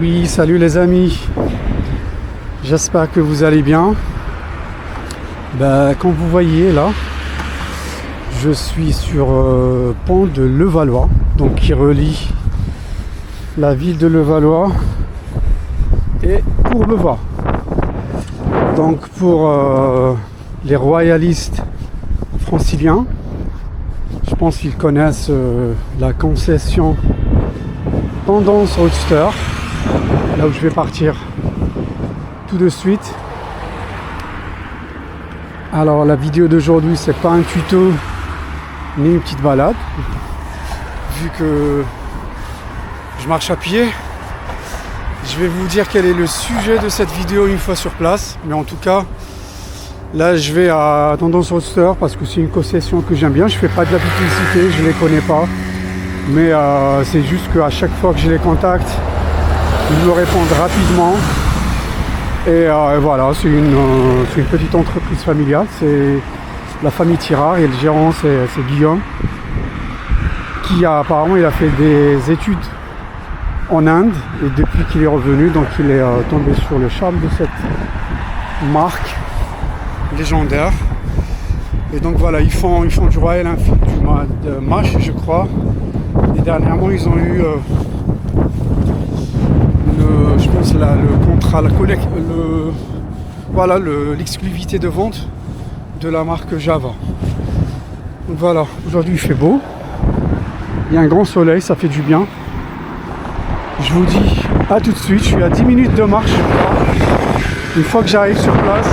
Oui, salut les amis, j'espère que vous allez bien. Comme vous voyez là, je suis sur pont de Levallois, donc qui relie la ville de Levallois et Courbevoie. Donc pour les royalistes franciliens, je pense qu'ils connaissent la concession Tendance Roadster, là où je vais partir tout de suite. Alors la vidéo d'aujourd'hui, c'est pas un tuto ni une petite balade, vu que je marche à pied. Je vais vous dire quel est le sujet de cette vidéo une fois sur place, mais en tout cas là je vais à Tendance Roadster parce que c'est une concession que j'aime bien. Je fais pas de la publicité, je les connais pas, mais c'est juste qu'à chaque fois que je les contacte, ils me répondent rapidement. Et voilà, c'est une petite entreprise familiale, c'est la famille Tirard et le gérant c'est Guillaume, qui apparemment il a fait des études en Inde et depuis qu'il est revenu, donc il est tombé sur le charme de cette marque légendaire. Et donc voilà, ils font du Royal Enfield du mois de mars, je crois. Et dernièrement, ils ont eu je pense le contrat, l'exclusivité de vente de la marque Java. Donc voilà, aujourd'hui il fait beau. Il y a un grand soleil, ça fait du bien. Je vous dis à tout de suite, je suis à 10 minutes de marche. Une fois que j'arrive sur place,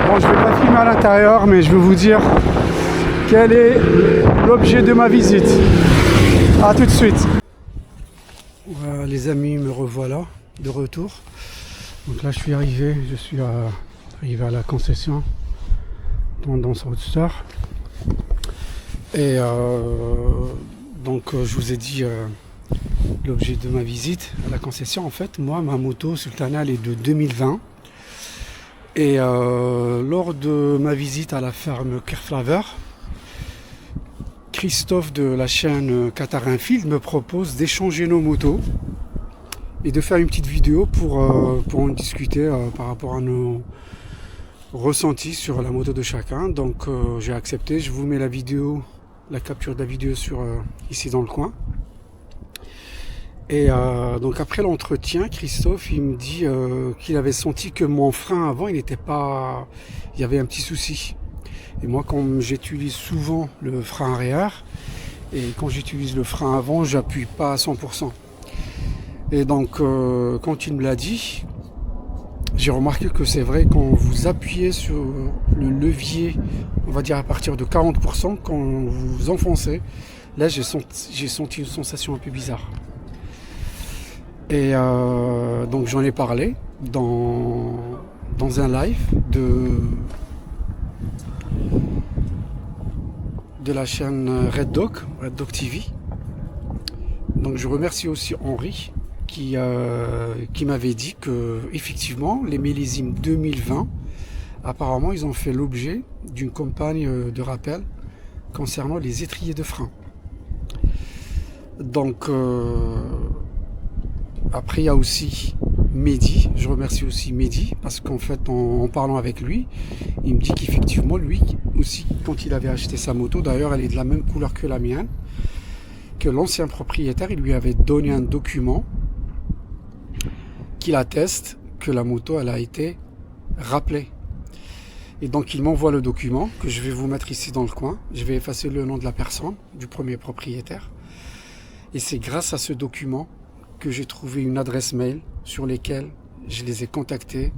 bon, je ne vais pas filmer à l'intérieur, mais je vais vous dire quel est l'objet de ma visite. À tout de suite. Voilà, les amis, me revoilà de retour. Donc là, je suis arrivé à la concession Tendance Roadster. Et donc, je vous ai dit l'objet de ma visite à la concession. En fait, moi, ma moto Sultana, elle est de 2020. Et lors de ma visite à la ferme Kerflaver, Christophe de la chaîne Qatar Enfield me propose d'échanger nos motos et de faire une petite vidéo pour en discuter par rapport à nos ressentis sur la moto de chacun. Donc j'ai accepté, je vous mets la capture de la vidéo ici dans le coin. Et donc après l'entretien, Christophe il me dit qu'il avait senti que mon frein avant il y avait un petit souci. Et moi, comme j'utilise souvent le frein arrière, et quand j'utilise le frein avant, j'appuie pas à 100%. Et donc, quand il me l'a dit, j'ai remarqué que c'est vrai, quand vous appuyez sur le levier, on va dire à partir de 40%, quand vous enfoncez, là j'ai senti une sensation un peu bizarre. Et donc j'en ai parlé dans un live de la chaîne Red Dog TV. Donc je remercie aussi Henri qui m'avait dit que effectivement les millésimes 2020 apparemment ils ont fait l'objet d'une campagne de rappel concernant les étriers de frein. Donc après il y a aussi Mehdi, je remercie aussi Mehdi parce qu'en fait en parlant avec lui, il me dit qu'effectivement lui aussi quand il avait acheté sa moto, d'ailleurs elle est de la même couleur que la mienne, que l'ancien propriétaire il lui avait donné un document qui atteste que la moto elle a été rappelée. Et donc il m'envoie le document que je vais vous mettre ici dans le coin, je vais effacer le nom de la personne, du premier propriétaire, et c'est grâce à ce document que j'ai trouvé une adresse mail sur lesquelles je les ai contactés.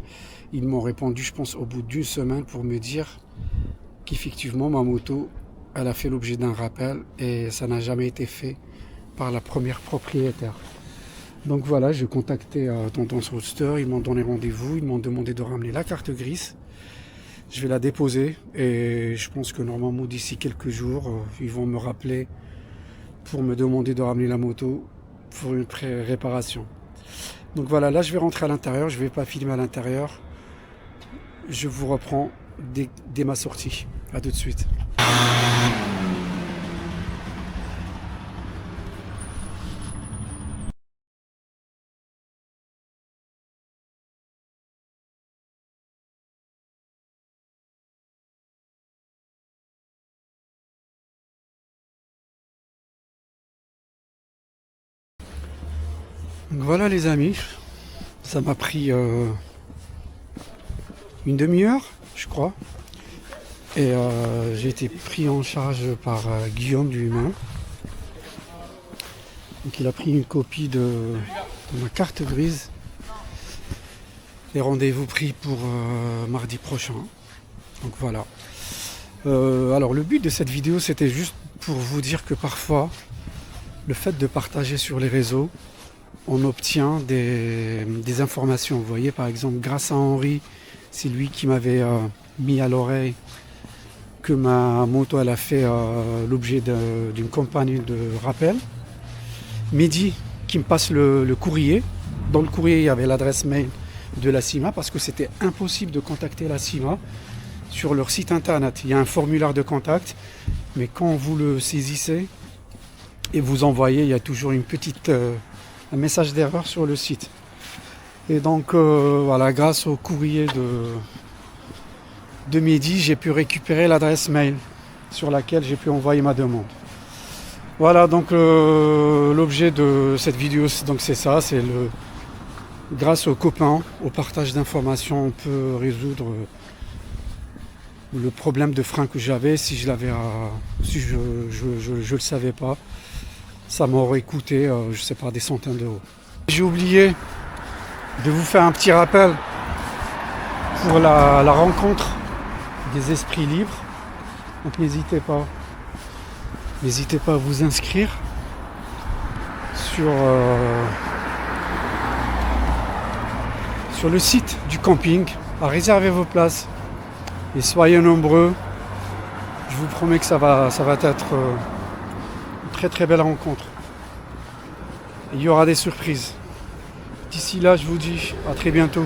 Ils m'ont répondu, je pense, au bout d'une semaine pour me dire qu'effectivement ma moto, elle a fait l'objet d'un rappel et ça n'a jamais été fait par la première propriétaire. Donc voilà, j'ai contacté Tendance Roadster, ils m'ont donné rendez-vous, ils m'ont demandé de ramener la carte grise. Je vais la déposer et je pense que normalement d'ici quelques jours, ils vont me rappeler pour me demander de ramener la moto pour une réparation. Donc voilà, là je vais rentrer à l'intérieur, je ne vais pas filmer à l'intérieur. Je vous reprends dès ma sortie. À tout de suite. Donc voilà les amis, ça m'a pris une demi-heure, je crois. Et j'ai été pris en charge par Guillaume du Humain. Donc il a pris une copie de ma carte grise. Et rendez-vous pris pour mardi prochain. Donc voilà. Alors le but de cette vidéo, c'était juste pour vous dire que parfois, le fait de partager sur les réseaux, on obtient des informations. Vous voyez, par exemple, grâce à Henri, c'est lui qui m'avait mis à l'oreille que ma moto elle a fait l'objet d'une campagne de rappel. Mehdi qui me passe le courrier. Dans le courrier, il y avait l'adresse mail de la CIMA parce que c'était impossible de contacter la CIMA sur leur site internet. Il y a un formulaire de contact, mais quand vous le saisissez et vous envoyez, il y a toujours un message d'erreur sur le site. Et donc voilà, grâce au courrier de Mehdi, j'ai pu récupérer l'adresse mail sur laquelle j'ai pu envoyer ma demande. Voilà, donc l'objet de cette vidéo, donc c'est ça, c'est grâce aux copains, au partage d'informations, on peut résoudre le problème de frein que j'avais. Si je le savais pas, ça m'aurait coûté, je sais pas, des centaines d'euros. J'ai oublié de vous faire un petit rappel pour la rencontre des esprits libres. Donc n'hésitez pas à vous inscrire sur le site du camping, à réserver vos places et soyez nombreux. Je vous promets que ça va être une très très belle rencontre. Et il y aura des surprises. D'ici là, je vous dis à très bientôt.